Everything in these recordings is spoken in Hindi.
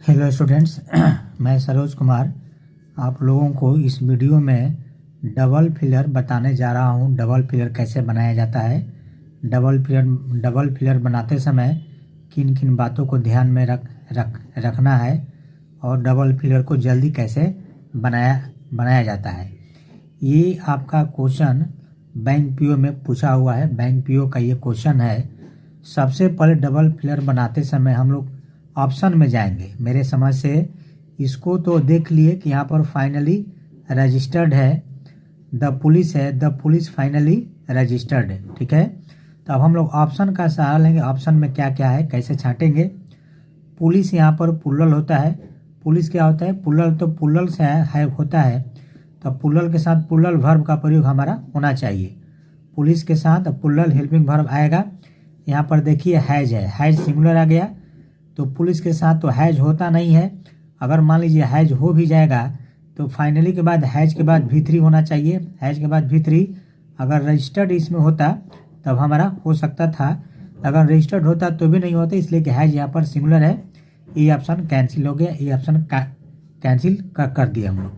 हेलो स्टूडेंट्स, मैं सरोज कुमार आप लोगों को इस वीडियो में डबल फिलर बताने जा रहा हूं। डबल फिलर कैसे बनाया जाता है, डबल फिलर बनाते समय किन किन बातों को ध्यान में रखना है और डबल फिलर को जल्दी कैसे बनाया जाता है। ये आपका क्वेश्चन बैंक पीओ में पूछा हुआ है। बैंक पीओ का ये क्वेश्चन है। सबसे पहले डबल फिलर बनाते समय हम लोग ऑप्शन में जाएंगे। मेरे समझ से इसको तो देख लिए कि यहाँ पर फाइनली रजिस्टर्ड है, द पुलिस है, द पुलिस फाइनली रजिस्टर्ड है। ठीक है, तो अब हम लोग ऑप्शन का सहारा लेंगे। ऑप्शन में क्या क्या है, कैसे छांटेंगे। पुलिस यहाँ पर पुल्लल होता है। पुलिस क्या होता है, पुल्लल, तो पुल्लल से है होता है, तो पुल्लल के साथ पुल्लल वर्ब का प्रयोग हमारा होना चाहिए। पुलिस के साथ पुल्लल हेल्पिंग वर्ब आएगा। यहाँ पर देखिए हैज है, हैज सिंगुलर आ गया, तो पुलिस के साथ तो हैज होता नहीं है। अगर मान लीजिए हैज हो भी जाएगा तो फाइनली के बाद हैज के बाद V3 होना चाहिए। हैज के बाद V3 अगर रजिस्टर्ड इसमें होता तब हमारा हो सकता था, अगर रजिस्टर्ड होता तो भी नहीं होता, इसलिए कि हैज यहाँ पर सिंगुलर है। ये ऑप्शन कैंसिल हो गया, ये ऑप्शन कैंसिल कर दिया हम लोग।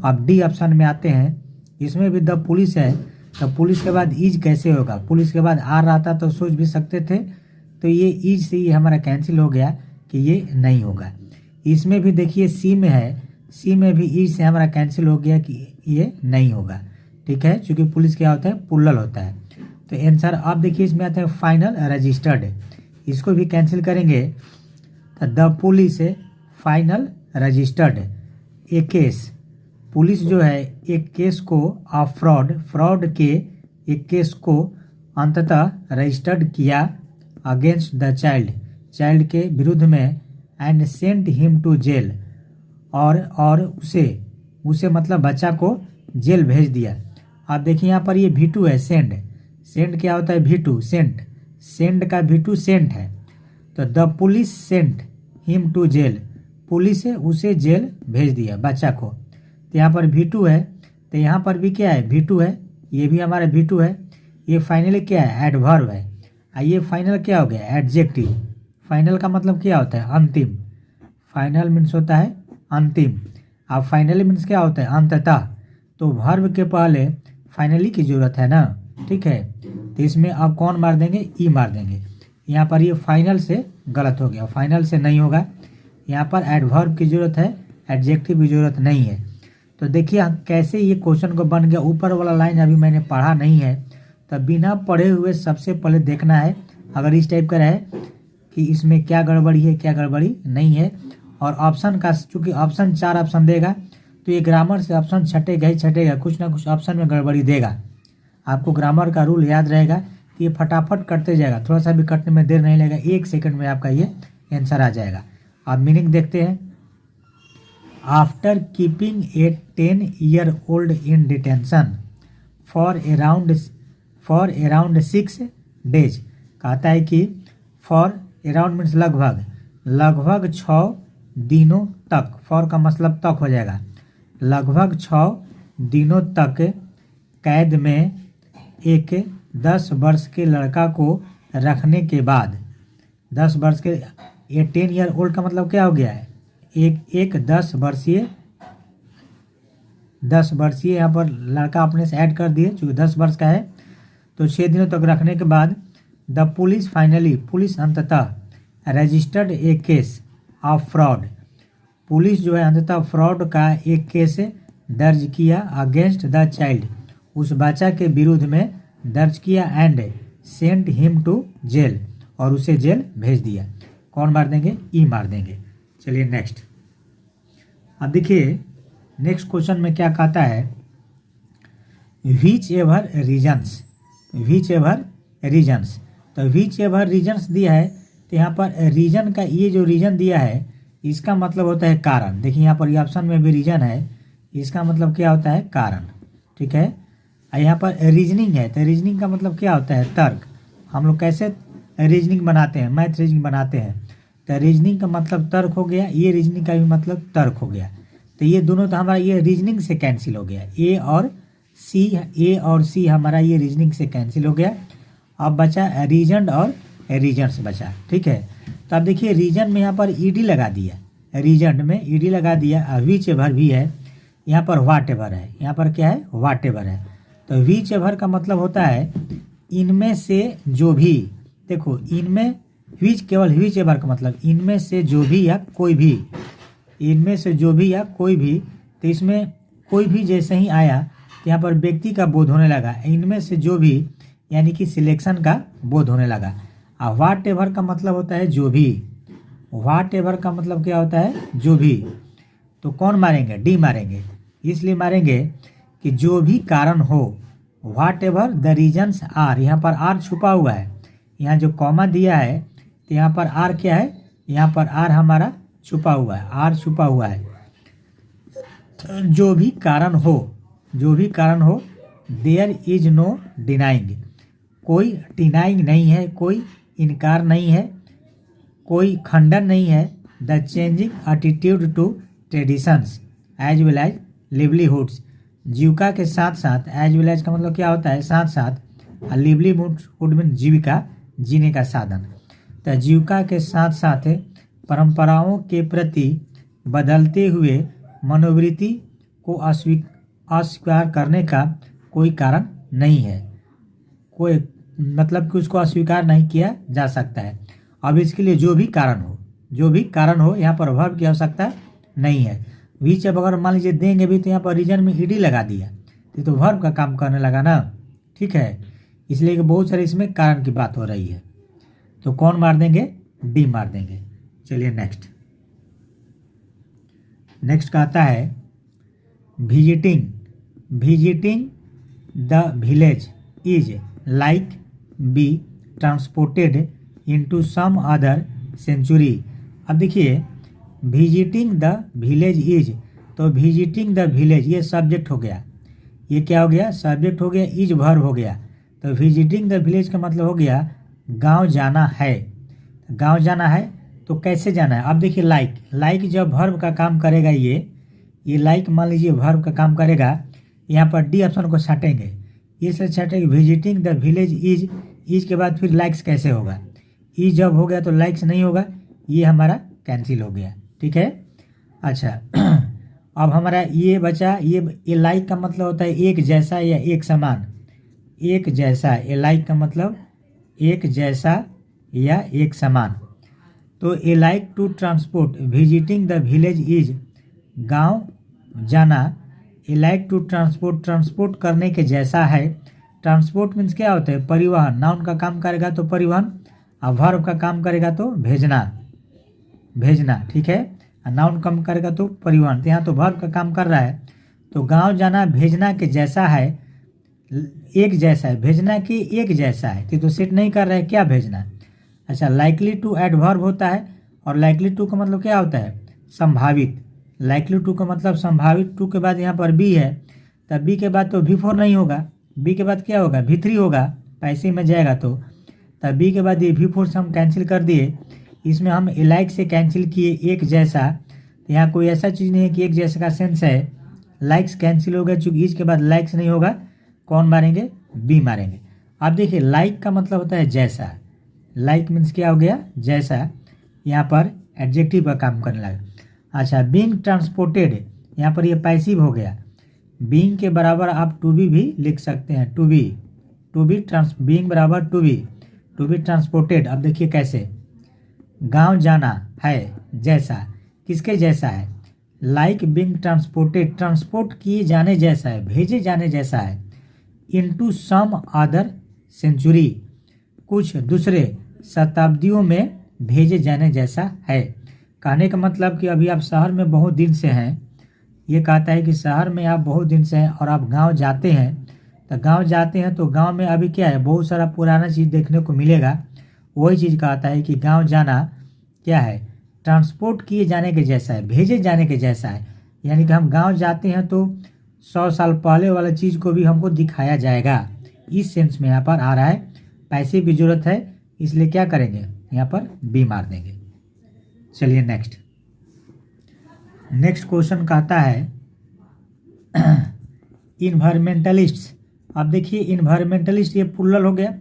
अब डी ऑप्शन में आते हैं। इसमें भी द पुलिस है, तो पुलिस के बाद इज कैसे होगा। पुलिस के बाद आर आता तो सोच भी सकते थे, तो ये इज से ये हमारा कैंसिल हो गया कि ये नहीं होगा। इसमें भी देखिए सी में है, सी में भी इज से हमारा कैंसिल हो गया कि ये नहीं होगा। ठीक है, क्योंकि पुलिस क्या होता है, पुल्लल होता है। तो आंसर आप देखिए इसमें आते हैं फाइनल रजिस्टर्ड, इसको भी कैंसिल करेंगे तो the police final registered A case. Police जो है एक केस को ऑफ फ्रॉड के एक केस को अंततः रजिस्टर्ड किया अगेंस्ट द चाइल्ड के विरुद्ध में, and sent him to jail, और उसे मतलब बच्चा को जेल भेज दिया। आप देखिए यहाँ पर ये V2 है, सेंड क्या होता है, V2 सेंड का V2 सेंट है। तो the police sent him to jail, police है उसे जेल भेज दिया बच्चा को। तो यहाँ पर V2 है, तो यहाँ पर भी क्या है, V2 है, ये भी हमारा V2 है। ये फाइनली क्या है, एडवर्ब है। ये फाइनल क्या हो गया, एडजेक्टिव। फाइनल का मतलब क्या होता है, अंतिम। फाइनल मीन्स होता है अंतिम। अब फाइनली मीन्स क्या होता है, अंततः। तो वर्ब के पहले फाइनली की जरूरत है ना। ठीक है, तो इसमें अब कौन मार देंगे, ई मार देंगे। यहाँ पर ये फाइनल से गलत हो गया, फाइनल से नहीं होगा। यहाँ पर एडवर्ब की जरूरत है, एडजेक्टिव की जरूरत नहीं है। तो देखिए कैसे ये क्वेश्चन को बन गया। ऊपर वाला लाइन अभी मैंने पढ़ा नहीं है, तो बिना पढ़े हुए सबसे पहले देखना है अगर इस टाइप का रहे कि इसमें क्या गड़बड़ी है, क्या गड़बड़ी नहीं है। और ऑप्शन का, चूंकि ऑप्शन 4 ऑप्शन देगा तो ये ग्रामर से ऑप्शन छटेगा ही छटेगा, कुछ ना कुछ ऑप्शन में गड़बड़ी देगा। आपको ग्रामर का रूल याद रहेगा कि ये फटाफट कटते जाएगा, थोड़ा सा भी कटने में देर नहीं लगेगा, 1 सेकंड में आपका ये आंसर आ जाएगा। अब मीनिंग देखते हैं। After keeping A 10-year-old in detention for around 6 days, कहता है कि फॉर अराउंड मीन्स लगभग 6 दिनों तक। फॉर का मतलब तक हो जाएगा, लगभग 6 दिनों तक कैद में एक 10 वर्ष के लड़का को रखने के बाद। 10 वर्ष के, ये 10-year-old का मतलब क्या हो गया है, एक 10 वर्षीय यहाँ पर लड़का अपने से ऐड कर दिए, चूँकि 10 वर्ष का है। तो 6 दिनों तक रखने के बाद द पुलिस फाइनली, पुलिस अंततः registered A case of fraud, police जो है अंततः फ्रॉड का एक केस दर्ज किया अगेंस्ट द चाइल्ड, उस बच्चा के विरुद्ध में दर्ज किया, and sent him to jail, और उसे जेल भेज दिया। कौन मार देंगे, ई मार देंगे। चलिए नेक्स्ट। अब देखिए नेक्स्ट क्वेश्चन में क्या कहता है, विच एवर रीजन्स। तो विच एवर रीजन्स दिया है, तो यहाँ पर रीजन का, ये जो रीजन दिया है इसका मतलब होता है कारण। देखिए यहाँ पर ये ऑप्शन में भी रीजन है, इसका मतलब क्या होता है, कारण। ठीक है, यहाँ पर रीजनिंग है, तो रीजनिंग का मतलब क्या होता है, तर्क। हम लोग कैसे रीजनिंग बनाते हैं, मैथ रीजनिंग बनाते हैं, तो रीजनिंग का मतलब तर्क हो गया, ये रीजनिंग का भी मतलब तर्क हो गया। तो ये दोनों तो हमारा ये रीजनिंग से कैंसिल हो गया, ए और सी हमारा ये रीजनिंग से कैंसिल हो गया। अब बचा रीजन और रीजन्स बचा। ठीक है, तो अब देखिए रीजन में यहाँ पर ईडी लगा दिया, रीजन में ईडी लगा दिया। विच एवर भी है, यहाँ पर व्हाट एवर है, यहाँ पर क्या है व्हाट एवर है। तो विच एवर का मतलब होता है इनमें से जो भी। देखो इनमें विच, केवल विच एवर का मतलब इनमें से जो भी या कोई भी, इनमें से जो भी या कोई भी। तो इसमें कोई भी जैसे ही आया तो यहाँ पर व्यक्ति का बोध होने लगा, इनमें से जो भी यानी कि सिलेक्शन का बोध होने लगा। और व्हाट एवर का मतलब होता है जो भी, व्हाट एवर का मतलब क्या होता है जो भी। तो कौन मारेंगे, डी मारेंगे, इसलिए मारेंगे कि जो भी कारण हो, whatever the reasons are. यहाँ पर आर छुपा हुआ है, यहाँ जो कॉमा दिया है तो यहाँ पर आर क्या है, यहाँ पर आर हमारा छुपा हुआ है, आर छुपा हुआ है। जो भी कारण हो, जो भी कारण हो, देयर इज नो डिनाइंग, कोई डिनाइंग नहीं है, कोई इनकार नहीं है, कोई खंडन नहीं है। The changing attitude to traditions as well as livelihoods, जीविका के साथ साथ, एज वेल एज का मतलब क्या होता है साथ साथ, लिवलीहुड में जीविका, जीने का साधन। तो जीविका के साथ साथ परंपराओं के प्रति बदलते हुए मनोवृत्ति को अस्वीकार करने का कोई कारण नहीं है, कोई मतलब कि उसको अस्वीकार नहीं किया जा सकता है। अब इसके लिए जो भी कारण हो, जो भी कारण हो, यहाँ पर वर्ब की आवश्यकता नहीं है। विच अब अगर मान लीजिए देंगे भी तो यहाँ पर रीजन में ईडी लगा दिया तो वर्ब का काम करने लगा ना, ठीक है। इसलिए कि बहुत सारे इसमें कारण की बात हो रही है। तो कौन मार देंगे, डी मार देंगे। चलिए नेक्स्ट, नेक्स्ट कहता है visiting, visiting the village is like be transported into some other century. अब देखिए विजिटिंग द विलेज इज, तो विजिटिंग द विलेज ये सब्जेक्ट हो गया, ये क्या हो गया सब्जेक्ट हो गया, इज वर्ब हो गया। तो विजिटिंग द विलेज का मतलब हो गया गांव जाना है, गांव जाना है। तो कैसे जाना है, अब देखिए लाइक, लाइक जब वर्ब का काम करेगा, ये लाइक मान लीजिए वर्ब का काम करेगा, यहाँ पर डी ऑप्शन को छाटेंगे, इससे छाटेंगे विजिटिंग द विलेज इज के बाद फिर लाइक्स कैसे होगा, इज जब हो गया तो लाइक्स नहीं होगा, ये हमारा कैंसिल हो गया, ठीक है। अच्छा अब हमारा ये बचा, ये लाइक का मतलब होता है एक जैसा या एक समान, एक जैसा, ये लाइक का मतलब एक जैसा या एक समान। तो alike to transport, visiting the village is गांव जाना, alike to transport, transport करने के जैसा है। ट्रांसपोर्ट मीन्स क्या होता है परिवहन, नाउन का काम करेगा तो परिवहन, और वर्ब का काम करेगा तो भेजना, भेजना, ठीक है। नाउन काम करेगा तो परिवहन, तो यहाँ तो वर्ब का काम कर रहा है। तो गांव जाना भेजना के जैसा है, एक जैसा है, भेजना की एक जैसा है, तो सेट नहीं कर रहा है क्या भेजना। अच्छा लाइकली टू एडवर्ब होता है, और लाइकली टू का मतलब क्या होता है संभावित, लाइकली टू का मतलब संभावित। टू के बाद यहाँ पर बी है, तब बी के बाद तो V4 नहीं होगा, बी के बाद क्या होगा V3 होगा, पैसे में जाएगा तो तब बी के बाद ये V4 से हम कैंसिल कर दिए। इसमें हम लाइक से कैंसिल किए एक जैसा, तो यहाँ कोई ऐसा चीज़ नहीं है कि एक जैसा का सेंस है, लाइक्स कैंसिल हो गया, चूँकि इसके बाद लाइक्स नहीं होगा, कौन मारेंगे बी मारेंगे। अब देखिए लाइक का मतलब होता है जैसा, लाइक मीन्स क्या हो गया जैसा, यहाँ पर एडजेक्टिव का काम करने लगा। अच्छा बीइंग ट्रांसपोर्टेड, यहाँ पर ये पैसिव हो गया, बीइंग के बराबर आप टू बी भी लिख सकते हैं, टू बी बीइंग बराबर टू बी ट्रांसपोर्टेड। अब देखिए कैसे, गांव जाना है जैसा, किसके जैसा है लाइक बीइंग ट्रांसपोर्टेड, ट्रांसपोर्ट किए जाने जैसा है, भेजे जाने जैसा है। इनटू सम अदर सेंचुरी, कुछ दूसरे शताब्दियों में भेजे जाने जैसा है। कहने का मतलब कि अभी आप शहर में बहुत दिन से हैं, ये कहता है कि शहर में आप बहुत दिन से हैं और आप गांव जाते हैं, तो गांव जाते हैं तो गांव में अभी क्या है बहुत सारा पुराना चीज़ देखने को मिलेगा। वही चीज़ कहता है कि गांव जाना क्या है ट्रांसपोर्ट किए जाने के जैसा है, भेजे जाने के जैसा है। यानी कि हम गांव जाते हैं तो 100 साल पहले वाला चीज़ को भी हमको दिखाया जाएगा, इस सेंस में यहाँ पर आ रहा है। पैसे की जरूरत है इसलिए क्या करेंगे यहाँ पर बी मार देंगे। चलिए नेक्स्ट क्वेश्चन कहता है इन्वायरमेंटलिस्ट्स। अब देखिए इन्वायरमेंटलिस्ट ये प्लुरल हो गया,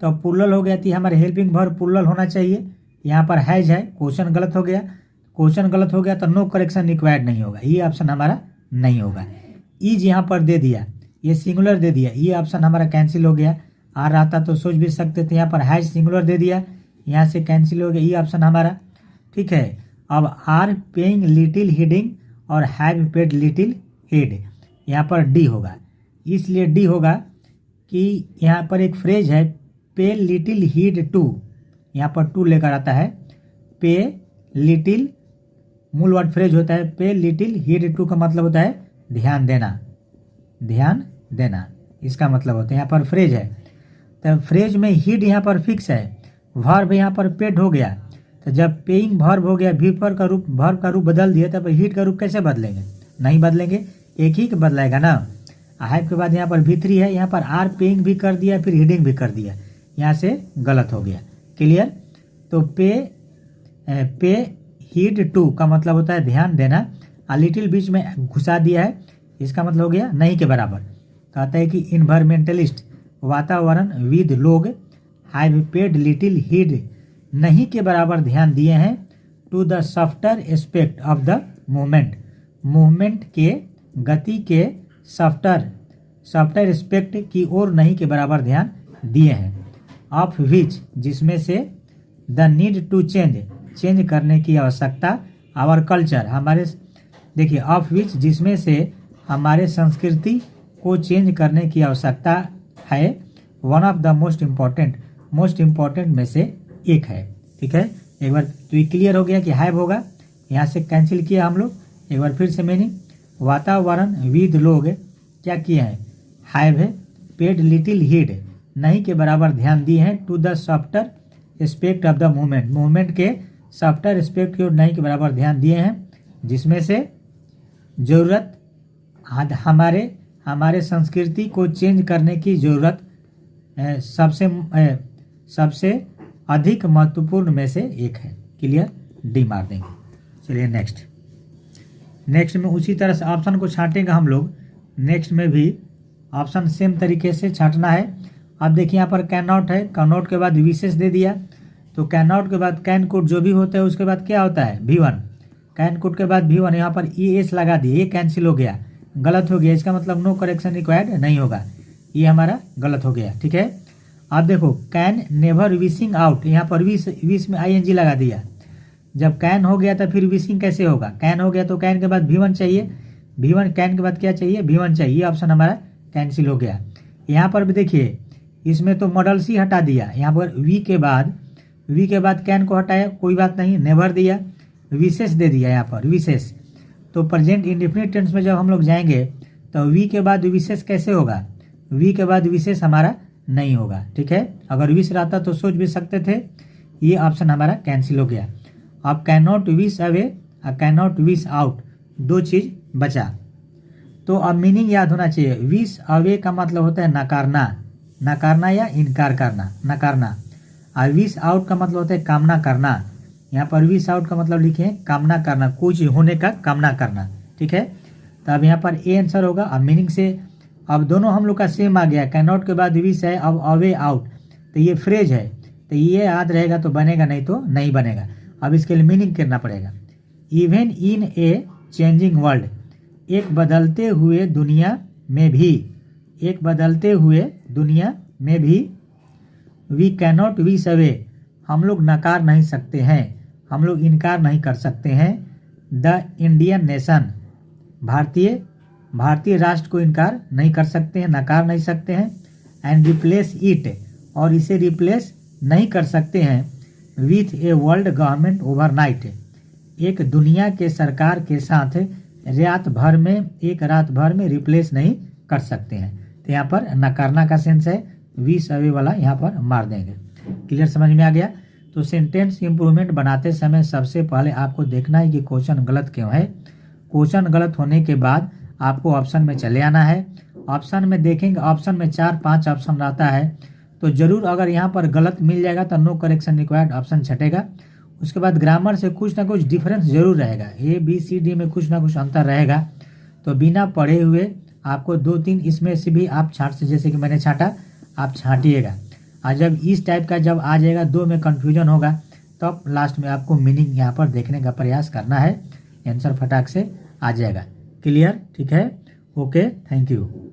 तो प्लुरल हो गया तो हमारे हेल्पिंग वर्ब प्लुरल होना चाहिए, यहाँ पर हैज है, क्वेश्चन गलत हो गया। क्वेश्चन गलत हो गया तो नो करेक्शन रिक्वायर्ड नहीं होगा, ये ऑप्शन हमारा नहीं होगा। इज यहाँ पर दे दिया, ये सिंगुलर दे दिया, ये ऑप्शन हमारा कैंसिल हो गया। आर आता तो सोच भी सकते थे, यहाँ पर हैज सिंगुलर दे दिया, यहाँ से कैंसिल हो गया, ये ऑप्शन हमारा ठीक है। अब आर पेइंग लिटिल हीडिंग और हैव पेड लिटिल हीड, यहाँ पर डी होगा। इसलिए डी होगा कि यहाँ पर एक फ्रेज है पे लिटिल हीड टू, यहाँ पर टू लेकर आता है। पे लिटिल मूल वर्ड फ्रेज होता है, पे लिटिल हीड टू का मतलब होता है ध्यान देना, ध्यान देना इसका मतलब होता है। यहाँ पर फ्रेज है तो फ्रेज में हीड यहाँ पर फिक्स है, वर्ब यहाँ पर पेड हो गया। तो जब पेइंग वर्ब हो गया, वर्ब का रूप बदल दिया, तब हीड का रूप कैसे बदलेंगे? नहीं बदलेंगे, एक ही बदलाएगा ना। हैव के बाद यहाँ पर V3 है, यहाँ पर आर पेइंग भी कर दिया, फिर हीडिंग भी कर दिया, यहाँ से गलत हो गया। क्लियर? तो पे हीड टू का मतलब होता है ध्यान देना, आ लिटिल बीच में घुसा दिया है, इसका मतलब हो गया नहीं के बराबर। कहता है कि इन्वायरमेंटलिस्ट वातावरण विद लोग हैव पेड लिटिल हीड नहीं के बराबर ध्यान दिए हैं to the softer aspect of the movement, movement के गति के सॉफ्टर एस्पेक्ट की ओर नहीं के बराबर ध्यान दिए हैं। ऑफ विच जिसमें से द नीड टू चेंज करने की आवश्यकता, आवर कल्चर हमारे, देखिए ऑफ विच जिसमें से हमारे संस्कृति को चेंज करने की आवश्यकता है, one of the most important में से एक है। ठीक है, एक बार तो ये क्लियर हो गया कि हैव होगा, यहाँ से कैंसिल किया हम लोग। एक बार फिर से मीनिंग, वातावरण विद लोग क्या किए हैं, हैव पेड लिटिल हीड नहीं के बराबर ध्यान दिए हैं to the softer aspect of the movement, movement के सॉफ्टर एस्पेक्ट की ओर नहीं के बराबर ध्यान दिए हैं, जिसमें से जरूरत हमारे संस्कृति को चेंज करने की जरूरत सबसे अधिक महत्वपूर्ण में से एक है। क्लियर? डी मार देंगे। चलिए नेक्स्ट में उसी तरह से ऑप्शन को छांटेंगे हम लोग। नेक्स्ट में भी ऑप्शन सेम तरीके से छांटना है। अब देखिए यहाँ पर कैन नॉट है, कैन नॉट के बाद विशेष दे दिया, तो कैन नॉट के बाद कैन कुड जो भी होता है उसके बाद क्या होता है V1, कैन कुड के बाद V1, यहाँ पर ES लगा दिए, ये कैंसिल हो गया, गलत हो गया, इसका मतलब नो करेक्शन रिक्वायर्ड नहीं होगा, ये हमारा गलत हो गया। ठीक है, अब देखो कैन नेवर विशिंग आउट, यहाँ पर विश में ING लगा दिया, जब कैन हो गया तो फिर विशिंग कैसे होगा? कैन हो गया तो कैन के बाद V1 चाहिए, V1 कैन के बाद क्या चाहिए? V1 चाहिए, ये ऑप्शन हमारा कैंसिल हो गया। यहाँ पर भी देखिए इसमें तो मॉडल सी हटा दिया, यहाँ पर वी के बाद कैन को हटाया, कोई बात नहीं, नेवर दिया, विशेष दे दिया यहाँ पर विशेष। तो प्रेजेंट इंडेफिनिट टेंस में जब हम लोग जाएंगे तो वी के बाद विशेष कैसे होगा? वी के बाद विशेष हमारा नहीं होगा। ठीक है, अगर विश रहता तो सोच भी सकते थे, ये ऑप्शन हमारा कैंसिल हो गया। अब कैन नॉट विश अवे और कैन नॉट विश आउट, दो चीज़ बचा। तो अब मीनिंग याद होना चाहिए, विश अवे का मतलब होता है नकारना या इनकार करना, नकारना, और विश आउट का मतलब होता है कामना करना। यहाँ पर विश आउट का मतलब लिखे कामना करना, कुछ होने का कामना करना। ठीक है, तो अब यहाँ पर ए आंसर होगा। अब मीनिंग से अब दोनों हम लोग का सेम आ गया, कैन नॉट के बाद विश है, अब अवे आउट, तो ये फ्रेज है, तो ये याद रहेगा तो बनेगा, नहीं तो नहीं बनेगा। अब इसके लिए मीनिंग करना पड़ेगा। Even in a changing world, एक बदलते हुए दुनिया में भी, we can not wish away, हम लोग नकार नहीं सकते हैं, हम लोग इनकार नहीं कर सकते हैं, द इंडियन नेशन, भारतीय राष्ट्र को इनकार नहीं कर सकते हैं, नकार नहीं सकते हैं, एंड रिप्लेस इट, और इसे रिप्लेस नहीं कर सकते हैं, with a world government overnight, एक दुनिया के सरकार के साथ रात भर में रिप्लेस नहीं कर सकते हैं। तो यहाँ पर नकारना का सेंस है, विश अवे वाला यहाँ पर मार देंगे। क्लियर, समझ में आ गया? तो सेंटेंस इंप्रूवमेंट बनाते समय सबसे पहले आपको देखना है कि क्वेश्चन गलत क्यों है। क्वेश्चन गलत होने के बाद आपको ऑप्शन में चले आना है। ऑप्शन में देखेंगे, ऑप्शन में 4-5 ऑप्शन रहता है, तो जरूर अगर यहाँ पर गलत मिल जाएगा तो नो करेक्शन रिक्वायर्ड ऑप्शन छटेगा। उसके बाद ग्रामर से कुछ ना कुछ डिफरेंस जरूर रहेगा, ABCD में कुछ ना कुछ अंतर रहेगा, तो बिना पढ़े हुए आपको 2-3 इसमें से भी आप छांट से, जैसे कि मैंने छांटा, आप छांटिएगा। और जब इस टाइप का जब आ जाएगा, 2 में कन्फ्यूजन होगा, तब लास्ट में आपको मीनिंग यहाँ पर देखने का प्रयास करना है, आंसर फटाक से आ जाएगा। क्लियर? ठीक है, ओके, थैंक यू।